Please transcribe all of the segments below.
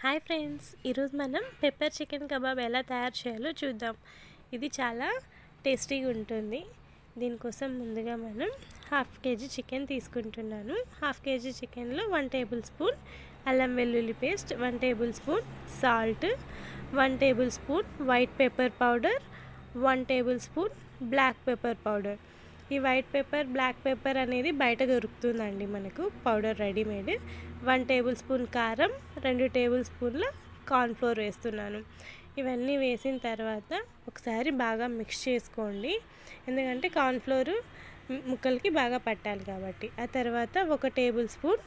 Hi friends, ఈరోజు మనం pepper chicken kebab ఎలా తయారు చేయాలో చూద్దాం. ఇది చాలా టేస్టీగా ఉంటుంది. దీనికోసం ముందుగా మనం 1/2 కేజీ చికెన్ తీసుకుంటున్నాను. 1/2 కేజీ చికెన్లో 1 టేబుల్ స్పూన్ అల్లం వెల్లుల్లి paste, 1 table spoon salt, 1 table spoon white pepper powder, 1 table spoon black pepper powder. ఈ వైట్ పెప్పర్, బ్లాక్ పెప్పర్ అనేది బయట దొరుకుతుందండి మనకు పౌడర్ రెడీమేడ్. 1 టేబుల్ స్పూన్ కారం, 2 టేబుల్ స్పూన్ల కార్న్ఫ్లోర్ వేస్తున్నాను. ఇవన్నీ వేసిన తర్వాత ఒకసారి బాగా మిక్స్ చేసుకోండి, ఎందుకంటే కార్న్ఫ్లోర్ ముక్కలకి బాగా పట్టాలి కాబట్టి. ఆ తర్వాత 1 టేబుల్ స్పూన్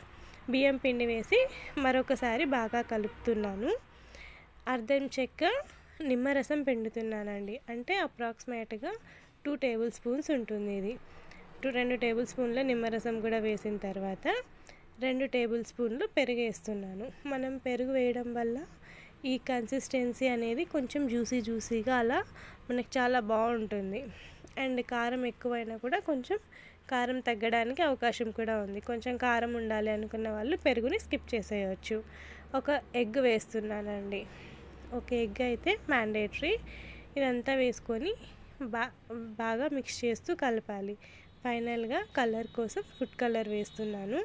బియ్యం పిండి వేసి మరొకసారి బాగా కలుపుతున్నాను. అర్ధం చెక్క నిమ్మరసం పిండుతున్నానండి, అంటే అప్రాక్సిమేట్గా 2 టేబుల్ స్పూన్స్ ఉంటుంది. ఇది 2 టేబుల్ స్పూన్ల నిమ్మరసం కూడా వేసిన తర్వాత 2 టేబుల్ స్పూన్లు పెరుగు వేస్తున్నాను. మనం పెరుగు వేయడం వల్ల ఈ కన్సిస్టెన్సీ అనేది కొంచెం జ్యూసీగా అలా మనకు చాలా బాగుంటుంది. అండ్ కారం ఎక్కువైనా కూడా కొంచెం కారం తగ్గడానికి అవకాశం కూడా ఉంది. కొంచెం కారం ఉండాలి అనుకున్న వాళ్ళు పెరుగుని స్కిప్ చేసేయచ్చు. ఒక ఎగ్ వేస్తున్నానండి. ఒక ఎగ్ అయితే మ్యాండేటరీ. ఇదంతా వేసుకొని బాగా మిక్స్ చేస్తూ కలపాలి. ఫైనల్గా కలర్ కోసం ఫుడ్ కలర్ వేస్తున్నాను.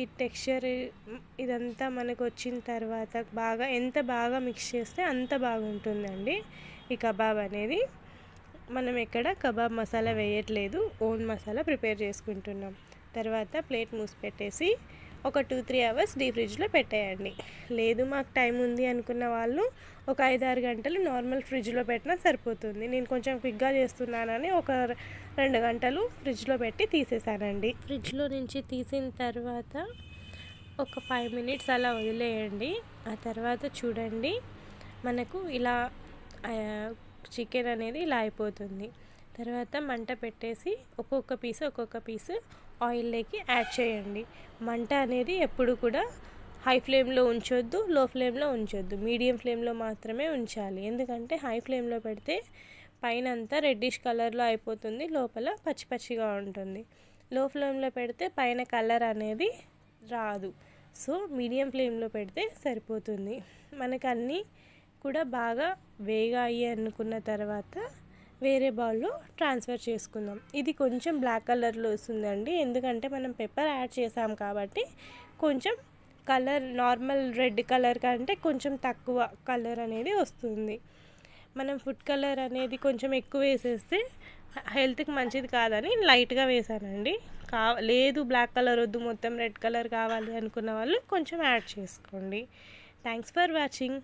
ఈ టెక్స్చర్ ఇదంతా మనకు వచ్చిన తర్వాత ఎంత బాగా మిక్స్ చేస్తే అంత బాగుంటుందండి ఈ కబాబ్ అనేది. మనం ఎక్కడ కబాబ్ మసాలా వేయట్లేదు, ఓన్ మసాలా ప్రిపేర్ చేసుకుంటున్నాం. తర్వాత ప్లేట్ మూసి పెట్టేసి ఒక 2-3 అవర్స్ డీప్ ఫ్రిడ్జ్లో పెట్టేయండి. లేదు మాకు టైం ఉంది అనుకున్న వాళ్ళు ఒక 5-6 గంటలు నార్మల్ ఫ్రిడ్జ్లో పెట్టినా సరిపోతుంది. నేను కొంచెం క్విక్గా చేస్తున్నానని ఒక 2 గంటలు ఫ్రిడ్జ్లో పెట్టి తీసేసానండి. ఫ్రిడ్జ్లో నుంచి తీసిన తర్వాత ఒక 5 మినిట్స్ అలా వదిలేయండి. ఆ తర్వాత చూడండి, మనకు ఇలా చికెన్ అనేది ఇలా అయిపోతుంది. తర్వాత మంట పెట్టేసి ఒక్కొక్క పీసు ఆయిల్లోకి యాడ్ చేయండి. మంట అనేది ఎప్పుడు కూడా హై ఫ్లేమ్లో ఉంచొద్దు, లో ఫ్లేమ్లో ఉంచొద్దు, మీడియం ఫ్లేమ్లో మాత్రమే ఉంచాలి. ఎందుకంటే హై ఫ్లేమ్లో పెడితే పైన అంతా రెడ్డిష్ కలర్లో అయిపోతుంది, లోపల పచ్చిగా ఉంటుంది. లో ఫ్లేమ్లో పెడితే పైన కలర్ అనేది రాదు. సో మీడియం ఫ్లేమ్లో పెడితే సరిపోతుంది. మనకు అన్నీ కూడా బాగా వేగాయి అనుకున్న తర్వాత వేరే బౌల్లో ట్రాన్స్ఫర్ చేసుకుందాం. ఇది కొంచెం బ్లాక్ కలర్లో వస్తుందండి, ఎందుకంటే మనం పెప్పర్ యాడ్ చేసాం కాబట్టి కొంచెం కలర్ నార్మల్ రెడ్ కలర్ కంటే కొంచెం తక్కువ కలర్ అనేది వస్తుంది. మనం ఫుడ్ కలర్ అనేది కొంచెం ఎక్కువ వేసేస్తే హెల్త్కి మంచిది కాదని లైట్గా వేసానండి. లేదు బ్లాక్ కలర్ వద్దు, మొత్తం రెడ్ కలర్ కావాలి అనుకున్న వాళ్ళు కొంచెం యాడ్ చేసుకోండి. Thanks for watching.